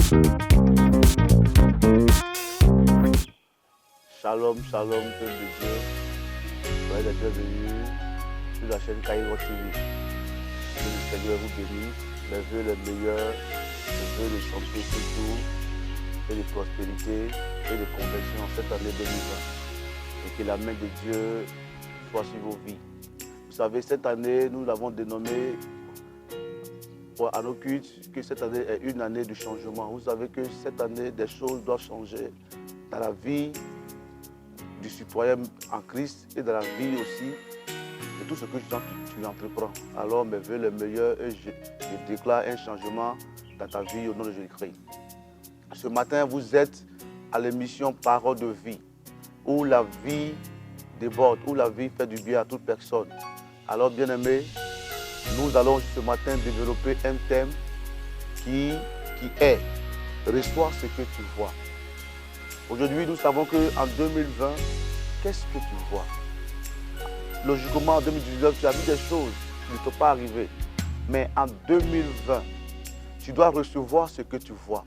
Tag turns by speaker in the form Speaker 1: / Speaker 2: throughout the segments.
Speaker 1: Shalom, shalom, peuple de Dieu. Soyez les bienvenus sur la chaîne Kairo TV. Que le Seigneur vous bénisse, les vœux les meilleurs, les vœux de santé surtout, et de prospérité et de conversion en cette année 2020. Et que la main de Dieu soit sur vos vies. Vous savez, cette année, nous l'avons dénommée à nos cultes que cette année est une année de changement. Vous savez que cette année, des choses doivent changer dans la vie du citoyen en Christ et dans la vie aussi de tout ce que tu entreprends. Alors mes vœux les meilleurs et je déclare un changement dans ta vie au nom de Jésus-Christ. Ce matin, vous êtes à l'émission Parole de vie, où la vie déborde, où la vie fait du bien à toute personne. Alors bien-aimés, nous allons ce matin développer un thème qui est « Reçois ce que tu vois ». Aujourd'hui, nous savons qu'en 2020, qu'est-ce que tu vois? Logiquement, en 2019, tu as vu des choses qui ne sont pas arrivées. Mais en 2020, tu dois recevoir ce que tu vois.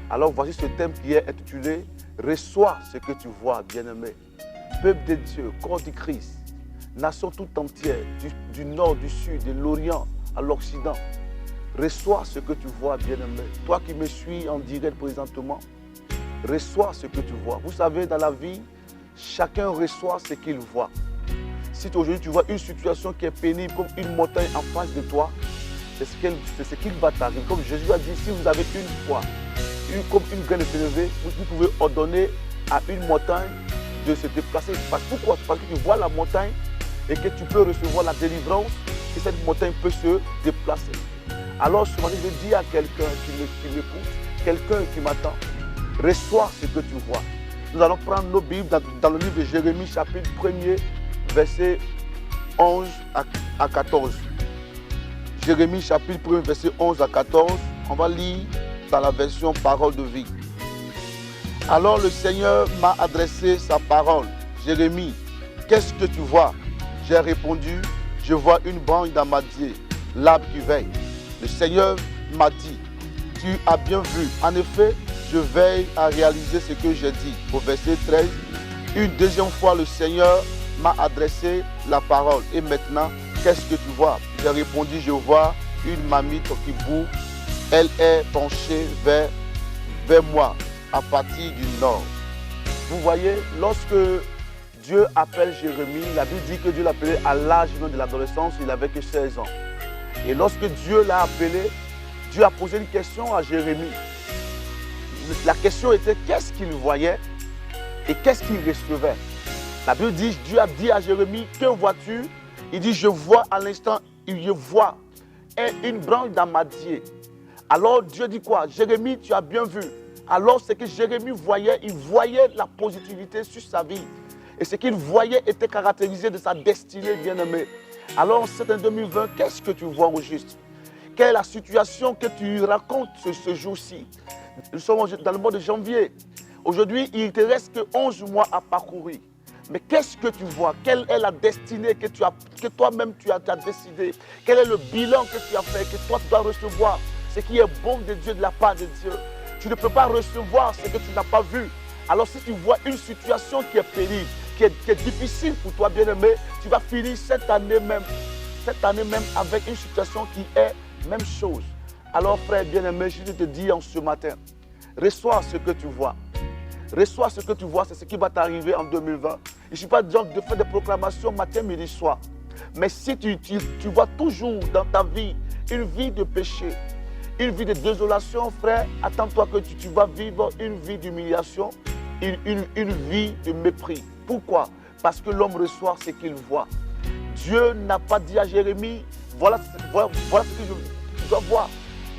Speaker 1: Alors voici ce thème qui est intitulé « Reçois ce que tu vois, bien-aimé ». Peuple de Dieu, corps du Christ, nation tout entière, du nord, du sud, de l'Orient à l'Occident. Reçois ce que tu vois, bien-aimé. Toi qui me suis en direct présentement, reçois ce que tu vois. Vous savez, dans la vie, chacun reçoit ce qu'il voit. Si aujourd'hui tu vois une situation qui est pénible comme une montagne en face de toi, c'est ce qu'il va t'arriver. Comme Jésus a dit, si vous avez une foi, comme une graine de s'élever, vous pouvez ordonner à une montagne de se déplacer. Pourquoi? Parce que tu vois la montagne et que tu peux recevoir la délivrance et cette montagne peut se déplacer. Alors ce matin, je dis à quelqu'un qui m'écoute, quelqu'un qui m'attend, reçois ce que tu vois. Nous allons prendre nos Bibles dans le livre de Jérémie, chapitre 1er, verset 11 à 14. Jérémie, chapitre 1er, verset 11 à 14. On va lire dans la version Parole de vie. Alors le Seigneur m'a adressé sa parole. Jérémie, qu'est-ce que tu vois? J'ai répondu, je vois une branche d'amandier, l'arbre qui veille. Le Seigneur m'a dit, tu as bien vu. En effet, je veille à réaliser ce que j'ai dit. Au verset 13, une deuxième fois, le Seigneur m'a adressé la parole. Et maintenant, qu'est-ce que tu vois? J'ai répondu, je vois une marmite qui bout. Elle est penchée vers moi, à partir du nord. Vous voyez, lorsque Dieu appelle Jérémie, la Bible dit que Dieu l'appelait à l'âge de l'adolescence, il n'avait que 16 ans. Et lorsque Dieu l'a appelé, Dieu a posé une question à Jérémie. La question était qu'est-ce qu'il voyait et qu'est-ce qu'il recevait. La Bible dit, Dieu a dit à Jérémie, que vois-tu? Il dit, je vois à l'instant, il voit une branche d'amandier. Alors Dieu dit quoi? Jérémie, tu as bien vu. Alors ce que Jérémie voyait, il voyait la positivité sur sa vie. Et ce qu'il voyait était caractérisé de sa destinée bien-aimée. Alors c'est en 2020, qu'est-ce que tu vois au juste? Quelle est la situation que tu racontes ce jour-ci? Nous sommes dans le mois de janvier. Aujourd'hui, il ne te reste que 11 mois à parcourir. Mais qu'est-ce que tu vois? Quelle est la destinée que toi-même tu as décidé? Quel est le bilan que tu as fait, que toi tu dois recevoir? Ce qui est bon de Dieu, de la part de Dieu. Tu ne peux pas recevoir ce que tu n'as pas vu. Alors si tu vois une situation qui est pénible, qui est difficile pour toi, bien-aimé, tu vas finir cette année même avec une situation qui est même chose. Alors frère bien-aimé, je te dis en ce matin, reçois ce que tu vois. Reçois ce que tu vois, c'est ce qui va t'arriver en 2020. Il ne suffit pas de faire des proclamations matin, midi, soir. Mais si tu vois toujours dans ta vie une vie de péché, une vie de désolation, frère, attends-toi que tu vas vivre une vie d'humiliation, une vie de mépris. Pourquoi? Parce que l'homme reçoit ce qu'il voit. Dieu n'a pas dit à Jérémie, voilà ce que tu dois voir.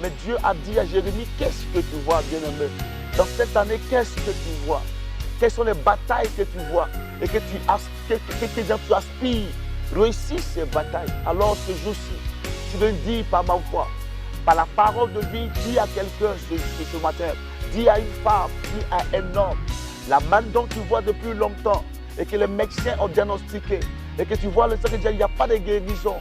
Speaker 1: Mais Dieu a dit à Jérémie, qu'est-ce que tu vois, bien-aimé? Dans cette année, qu'est-ce que tu vois? Quelles sont les batailles que tu vois et que tu aspires? Réussir ces batailles. Alors ce jour-ci, tu veux dire par ma voix, par la parole de vie, dis à quelqu'un ce matin, dis à une femme, dis à un homme, la main dont tu vois depuis longtemps et que les médecins ont diagnostiqué et que tu vois le Seigneur dire il n'y a pas de guérison.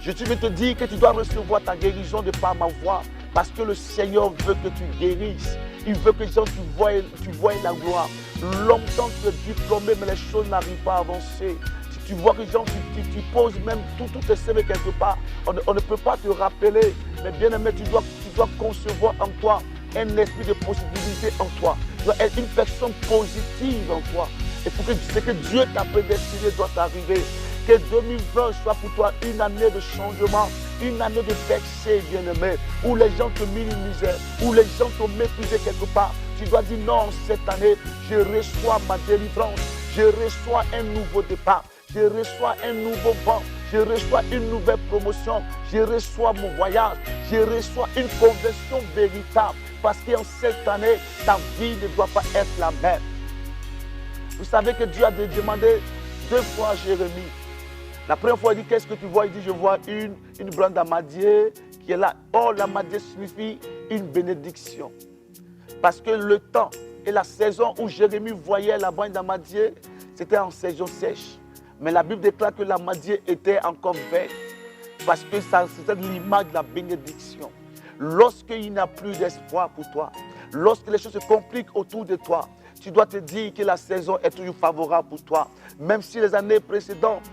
Speaker 1: Je veux te dire que tu dois recevoir ta guérison de par ma voix parce que le Seigneur veut que tu guérisses. Il veut que les gens, tu vois la gloire. Longtemps tu es diplômé, mais les choses n'arrivent pas à avancer. Si tu vois que les gens, tu poses même tout tes CV quelque part, on ne peut pas te rappeler. Mais bien aimé, tu dois concevoir en toi un esprit de possibilité en toi. Tu dois être une personne positive en toi. Et pour que ce que Dieu t'a prédestiné doit t'arriver. Que 2020 soit pour toi une année de changement, une année de percée, bien-aimé, où les gens te minimisaient, où les gens t'ont méprisé quelque part. Tu dois dire non, cette année, je reçois ma délivrance, je reçois un nouveau départ, je reçois un nouveau vent, je reçois une nouvelle promotion, je reçois mon voyage, je reçois une conversion véritable. Parce qu'en cette année, ta vie ne doit pas être la même. Vous savez que Dieu a demandé 2 fois à Jérémie. La première fois, il dit, qu'est-ce que tu vois? Il dit, je vois une branche d'amandier qui est là. Or, l'amandier signifie une bénédiction. Parce que le temps et la saison où Jérémie voyait la branche d'amandier, c'était en saison sèche. Mais la Bible déclare que l'amandier était encore vert. Parce que c'était l'image de la bénédiction. Lorsqu'il n'y a plus d'espoir pour toi, lorsque les choses se compliquent autour de toi, tu dois te dire que la saison est toujours favorable pour toi. Même si les années précédentes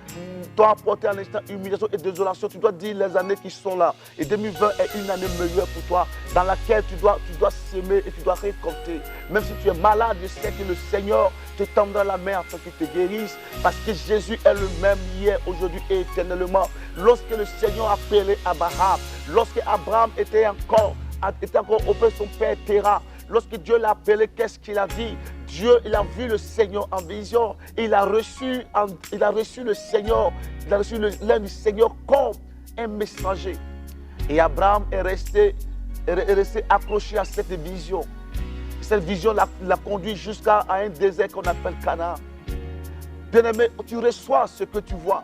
Speaker 1: t'ont apporté à l'instant humiliation et désolation, tu dois dire les années qui sont là. Et 2020 est une année meilleure pour toi, dans laquelle tu dois s'aimer et tu dois récolter. Même si tu es malade, je sais que le Seigneur te tendra la main afin qu'il te guérisse. Parce que Jésus est le même hier, aujourd'hui et éternellement. Lorsque le Seigneur a appelé Abraham, lorsque Abraham était encore auprès de son père Terah, lorsque Dieu l'a appelé, qu'est-ce qu'il a dit? Dieu, il a vu le Seigneur en vision. Il a reçu le Seigneur, il a reçu l'un du Seigneur comme un messager. Et Abraham est resté accroché à cette vision. Cette vision l'a conduit jusqu'à un désert qu'on appelle Canaan. Bien-aimé, tu reçois ce que tu vois.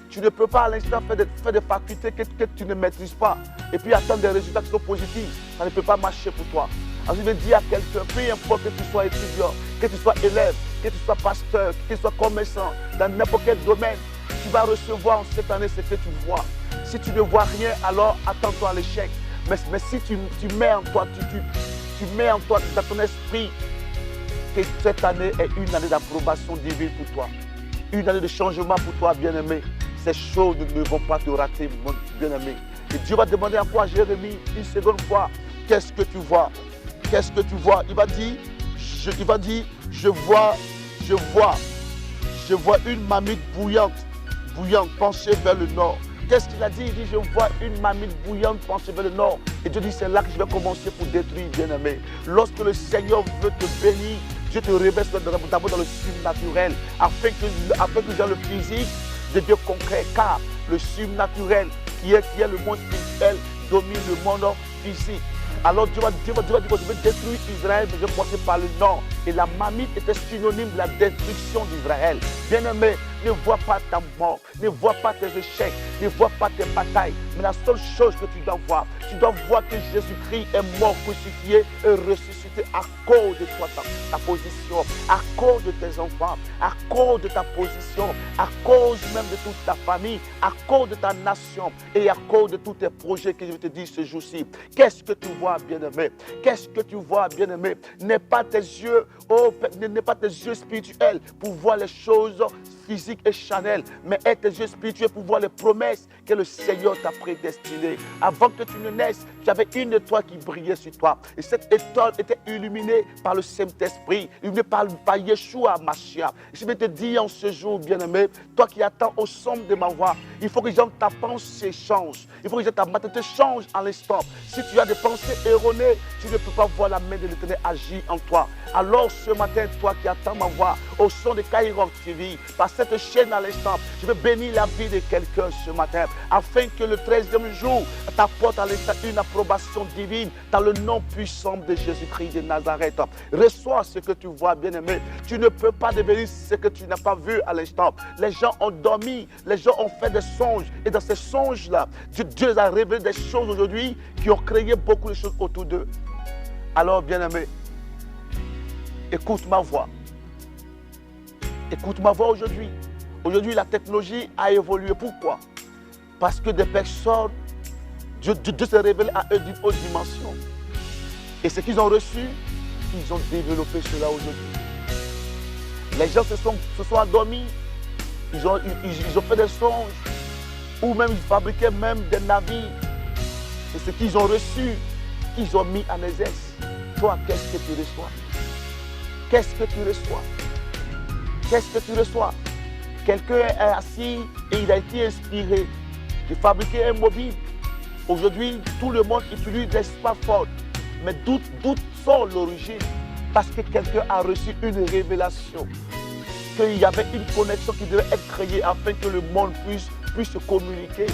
Speaker 1: Tu ne peux pas à l'instant faire des facultés que tu ne maîtrises pas. Et puis attendre des résultats qui sont positifs. Ça ne peut pas marcher pour toi. Alors je vais dire à quelqu'un, peu importe que tu sois étudiant, que tu sois élève, que tu sois pasteur, que tu sois commerçant, dans n'importe quel domaine, tu vas recevoir en cette année ce que tu vois. Si tu ne vois rien, alors attends-toi à l'échec. Mais si tu mets en toi, tu mets en toi, dans ton esprit, que cette année est une année d'approbation divine pour toi. Une année de changement pour toi, bien-aimé. Ces choses ne vont pas te rater, mon bien-aimé. Et Dieu va demander encore à Jérémie une seconde fois, qu'est-ce que tu vois? Qu'est-ce que tu vois? Il va dire, je vois une marmite bouillante penchée vers le nord. Qu'est-ce qu'il a dit? Il dit, je vois une marmite bouillante penchée vers le nord. Et Dieu dit, c'est là que je vais commencer pour détruire, bien-aimé. Lorsque le Seigneur veut te bénir, Dieu te révèle d'abord dans le surnaturel, afin que dans le physique devienne concret. Car le surnaturel, qui est le monde spirituel, domine le monde physique. Alors Dieu va dire, je vais détruire Israël, mais je vais commencer par le nord. Et la marmite était synonyme de la destruction d'Israël. Bien-aimé, ne vois pas ta mort, ne vois pas tes échecs, ne vois pas tes batailles. Mais la seule chose que tu dois voir que Jésus-Christ est mort, crucifié et ressuscité à cause de toi, ta position, à cause de tes enfants, à cause de ta position, à cause même de toute ta famille, à cause de ta nation et à cause de tous tes projets que je te dis ce jour-ci. Qu'est-ce que tu vois, bien-aimé? Qu'est-ce que tu vois, bien-aimé? N'est pas tes yeux spirituels pour voir les choses physiques et charnelles, mais aie tes yeux spirituels pour voir les promesses que le Seigneur t'a prédestinées. Avant que tu ne naisses, tu avais une étoile qui brillait sur toi. Et cette étoile était illuminée par le Saint-Esprit, illuminée par Yeshua Mashiach. Je vais te dire en ce jour, bien-aimé, toi qui attends au son de ma voix, il faut que ta pensée change. Il faut que ta mentalité change en l'instant. Si tu as des pensées erronées, tu ne peux pas voir la main de l'Éternel agir en toi. Alors ce matin, toi qui attends ma voix, au son de Kairos TV, par cette chaîne à l'instant, je veux bénir la vie de quelqu'un ce matin, afin que le 13e jour t'apporte à l'instant une approbation divine dans le nom puissant de Jésus-Christ de Nazareth. Reçois ce que tu vois, bien-aimé. Tu ne peux pas devenir ce que tu n'as pas vu à l'instant. Les gens ont dormi, les gens ont fait des songes, et dans ces songes-là, Dieu a révélé des choses aujourd'hui qui ont créé beaucoup de choses autour d'eux. Alors, bien-aimé, écoute ma voix. Écoute ma voix aujourd'hui. Aujourd'hui, la technologie a évolué. Pourquoi? Parce que des personnes, Dieu se révèle à eux d'une haute dimension. Et ce qu'ils ont reçu, ils ont développé cela aujourd'hui. Les gens se sont endormis, ils ont fait des songes, ou même ils fabriquaient même des navires. C'est ce qu'ils ont reçu, qu'ils ont mis en exerce. Toi, qu'est-ce que tu reçois? Qu'est-ce que tu reçois? Qu'est-ce que tu reçois? Quelqu'un est assis et il a été inspiré de fabriquer un mobile. Aujourd'hui, tout le monde utilise des smartphones. Mais d'où sort l'origine? Parce que quelqu'un a reçu une révélation. Qu'il y avait une connexion qui devait être créée afin que le monde puisse se communiquer.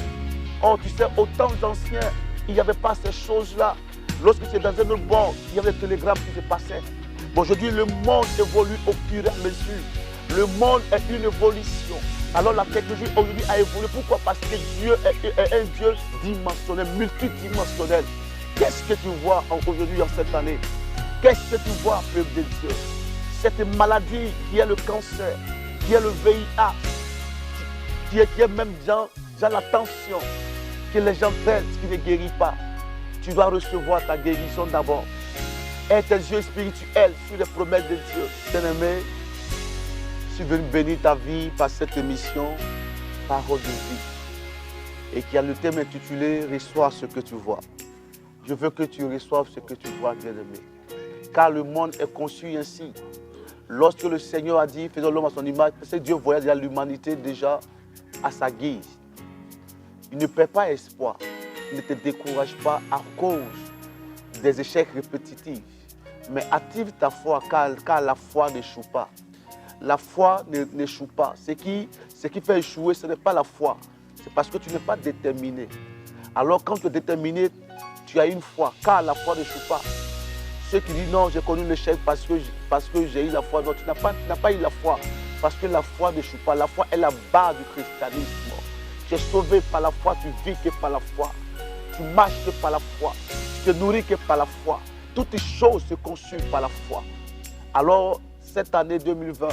Speaker 1: Oh, tu sais, au temps ancien, il n'y avait pas ces choses-là. Lorsque c'est dans un autre bord, il y avait des télégrammes qui se passaient. Bon, aujourd'hui, le monde évolue au fur et à mesure. Le monde est une évolution. Alors la technologie aujourd'hui a évolué. Pourquoi? Parce que Dieu est un Dieu dimensionnel, multidimensionnel. Qu'est-ce que tu vois aujourd'hui en cette année? Qu'est-ce que tu vois, peuple de Dieu? Cette maladie qui est le cancer, qui est le VIH, qui est même dans la tension, que les gens traitent, qui ne guérit pas. Tu dois recevoir ta guérison d'abord. Et tes yeux spirituels sur les promesses de Dieu. Bien-aimé, je suis venu bénir ta vie par cette émission, Parole de vie, et qui a le thème intitulé « Reçois ce que tu vois ». Je veux que tu reçoives ce que tu vois, bien-aimé. Car le monde est conçu ainsi. Lorsque le Seigneur a dit « Faisons l'homme à son image », c'est Dieu voyait déjà l'humanité déjà à sa guise. Il ne perd pas espoir. Il ne te décourage pas à cause des échecs répétitifs. Mais active ta foi, car la foi n'échoue pas. La foi n'échoue pas. Ce qui fait échouer, ce n'est pas la foi. C'est parce que tu n'es pas déterminé. Alors quand tu es déterminé, tu as une foi, car la foi n'échoue pas. Ceux qui disent non, j'ai connu l'échec parce que j'ai eu la foi. Non, tu n'as pas eu la foi. Parce que la foi n'échoue pas. La foi est la base du christianisme. Tu es sauvé par la foi, tu vis que par la foi. Tu marches que par la foi. Tu te nourris que par la foi. Toutes les choses se conçuent par la foi. Alors, cette année 2020,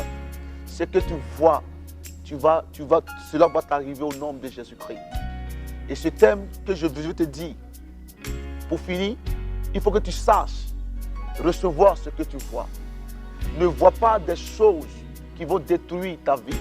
Speaker 1: ce que tu vois, cela va t'arriver au nom de Jésus-Christ. Et ce thème que je veux te dire, pour finir, il faut que tu saches recevoir ce que tu vois. Ne vois pas des choses qui vont détruire ta vie.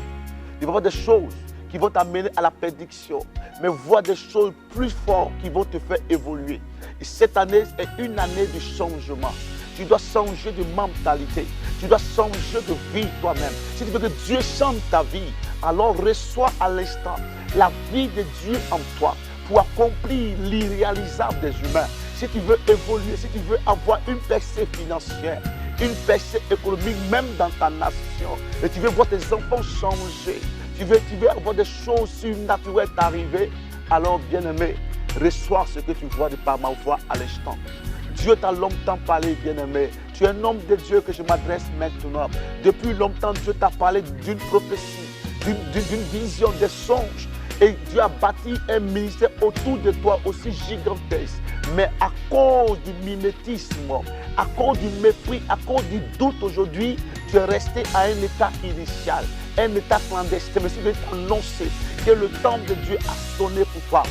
Speaker 1: Ne vois pas des choses qui vont t'amener à la prédiction. Mais vois des choses plus fortes qui vont te faire évoluer. Et cette année est une année de changement. Tu dois changer de mentalité. Tu dois changer de vie toi-même. Si tu veux que Dieu change ta vie, alors reçois à l'instant la vie de Dieu en toi pour accomplir l'irréalisable des humains. Si tu veux évoluer, si tu veux avoir une percée financière, une percée économique même dans ta nation, et tu veux voir tes enfants changer, tu veux avoir des choses surnaturelles t'arriver, alors bien-aimé, reçois ce que tu vois de par ma voix à l'instant. Dieu t'a longtemps parlé, bien-aimé. Tu es un homme de Dieu que je m'adresse maintenant. Depuis longtemps, Dieu t'a parlé d'une prophétie, d'une vision, des songes. Et Dieu a bâti un ministère autour de toi aussi gigantesque. Mais à cause du mimétisme, à cause du mépris, à cause du doute aujourd'hui, tu es resté à un état initial, un état clandestin. Mais si je vais t'annoncer que le temps de Dieu a sonné pour toi,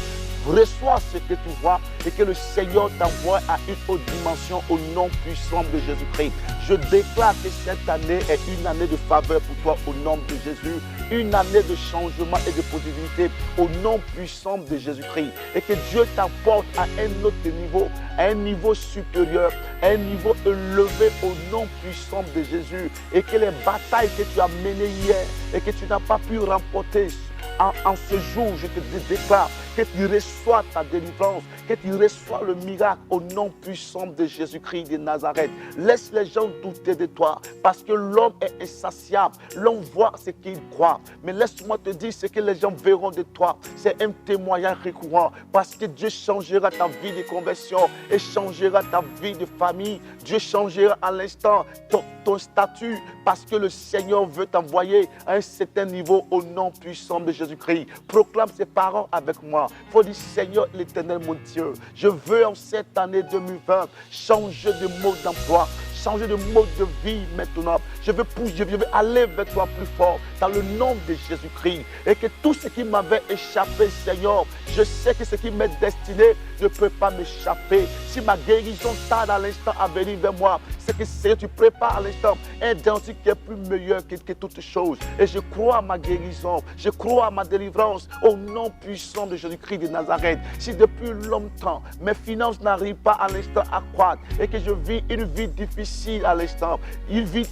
Speaker 1: reçois ce que tu vois et que le Seigneur t'envoie à une autre dimension au nom puissant de Jésus-Christ. Je déclare que cette année est une année de faveur pour toi au nom de Jésus, une année de changement et de possibilité au nom puissant de Jésus-Christ. Et que Dieu t'apporte à un autre niveau, à un niveau supérieur, à un niveau élevé au nom puissant de Jésus. Et que les batailles que tu as menées hier et que tu n'as pas pu remporter en ce jour, je te déclare que tu reçois ta délivrance, que tu reçois le miracle au nom puissant de Jésus-Christ de Nazareth. Laisse les gens douter de toi parce que l'homme est insatiable. L'homme voit ce qu'il croit. Mais laisse-moi te dire ce que les gens verront de toi. C'est un témoignage récurrent parce que Dieu changera ta vie de conversion et changera ta vie de famille. Dieu changera à l'instant ton statut parce que le Seigneur veut t'envoyer à un certain niveau au nom puissant de Jésus-Christ. Proclame ses paroles avec moi. Il faut dire, Seigneur l'Éternel, mon Dieu, je veux en cette année 2020 changer de mode d'emploi, changer de mode de vie maintenant. Je veux aller vers toi plus fort dans le nom de Jésus-Christ. Et que tout ce qui m'avait échappé, Seigneur, je sais que ce qui m'est destiné, ne peut pas m'échapper. Si ma guérison tarde à l'instant à venir vers moi, c'est que Seigneur, tu prépares à l'instant un diagnostic qui est plus meilleur que toutes choses. Et je crois à ma guérison, je crois à ma délivrance au nom puissant de Jésus-Christ de Nazareth. Si depuis longtemps, mes finances n'arrivent pas à l'instant à croître et que je vis une vie difficile à l'instant, une vie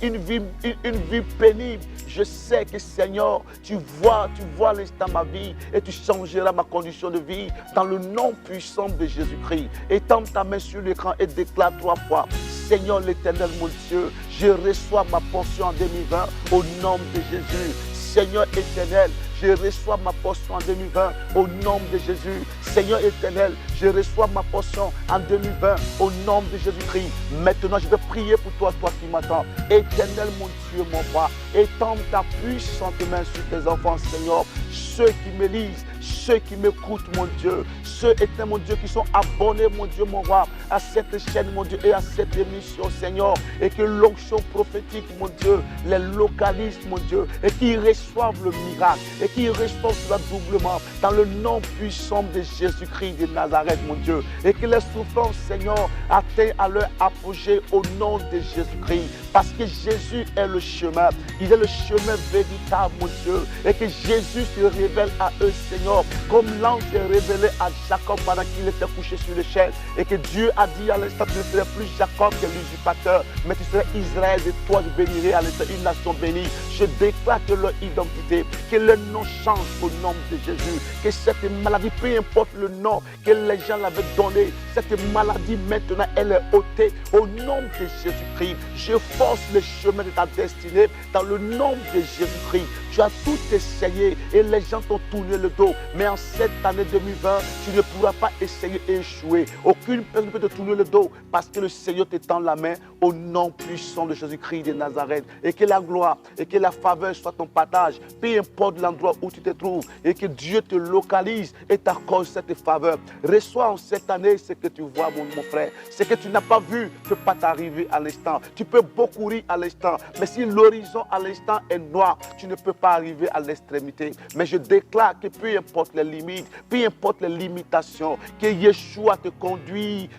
Speaker 1: pénible, je sais que Seigneur, tu vois à l'instant ma vie et tu changeras ma condition de vie dans le nom puissant de Jésus-Christ. Étends ta main sur l'écran et déclare 3 fois: Seigneur l'Éternel, mon Dieu, je reçois ma portion en 2020 au nom de Jésus. Seigneur éternel, je reçois ma portion en 2020 au nom de Jésus. Seigneur éternel, je reçois ma portion en 2020 au nom de Jésus-Christ. Maintenant, je vais prier pour toi, toi qui m'entends. Éternel, mon Dieu, mon roi, étends ta puissante main sur tes enfants, Seigneur. Ceux qui me lisent, ceux qui m'écoutent, mon Dieu, ceux, éternel, mon Dieu, qui sont abonnés, mon Dieu, mon roi, à cette chaîne, mon Dieu, et à cette émission, Seigneur, et que l'onction prophétique, mon Dieu, les localise, mon Dieu, et qu'ils reçoivent le miracle, et qu'ils reçoivent cela doublement, dans le nom puissant de Jésus-Christ de Nazareth, mon Dieu, et que les souffrances, Seigneur, atteignent à leur apogée au nom de Jésus-Christ, parce que Jésus est le chemin, il est le chemin véritable, mon Dieu, et que Jésus se révèle à eux, Seigneur, comme l'ange s'est révélé à Jacob pendant qu'il était couché sur l'échelle, et que Dieu a dit à l'instant: tu ne serais plus Jacob qui est l'usurpateur, mais tu serais Israël, et toi je bénirai à l'instant une nation bénie. Je déclare que leur identité, que leur nom change au nom de Jésus, que cette maladie, peu importe le nom que les gens l'avaient donné, cette maladie maintenant elle est ôtée au nom de Jésus-Christ. Je force le chemin de ta destinée dans le nom de Jésus-Christ. Tu as tout essayé et les gens t'ont tourné le dos, mais en cette année 2020, tu ne pourras pas essayer et échouer. Aucune personne ne peut te tourner le dos parce que le Seigneur t'étend la main au nom puissant de Jésus-Christ de Nazareth. Et que la gloire et que la faveur soit ton partage, peu importe l'endroit où tu te trouves, et que Dieu te localise et t'accorde cette faveur. Reçois en cette année ce que tu vois, mon frère. Ce que tu n'as pas vu ne peut pas t'arriver à l'instant. Tu peux beaucoup rire à l'instant, mais si l'horizon à l'instant est noir, tu ne peux pas arriver à l'extrémité. Mais je déclare que peu importe les limites, peu importe les limitations, que Yeshua te conduit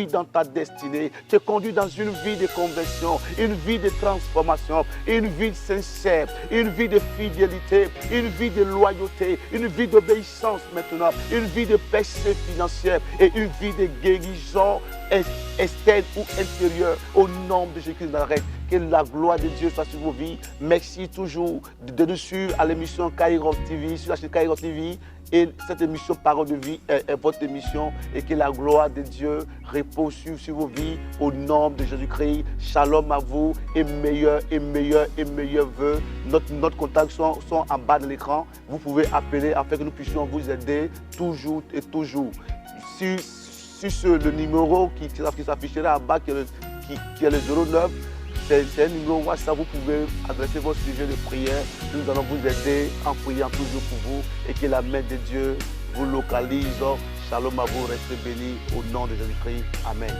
Speaker 1: dans ta destinée, te conduit dans une vie de conversion, une vie de transformation, une vie sincère, une vie de fidélité, une vie de loyauté, une vie d'obéissance maintenant, une vie de paix financière et une vie de guérison externe ou intérieure au nom de Jésus de Nazareth. Que la gloire de Dieu soit sur vos vies. Merci toujours de nous suivre à l'émission Kairos TV, sur la chaîne Kairos TV. Et cette émission Parole de vie est votre émission. Et que la gloire de Dieu repose sur vos vies au nom de Jésus-Christ. Shalom à vous et meilleurs vœux. Notre contact sont en bas de l'écran. Vous pouvez appeler afin que nous puissions vous aider toujours et toujours. Sur le numéro qui s'affichera en bas, qui est le 09, c'est un numéro WhatsApp, vous pouvez adresser vos sujets de prière. Nous allons vous aider en priant toujours pour vous et que la main de Dieu vous localise. Shalom à vous, restez bénis au nom de Jésus-Christ. Amen.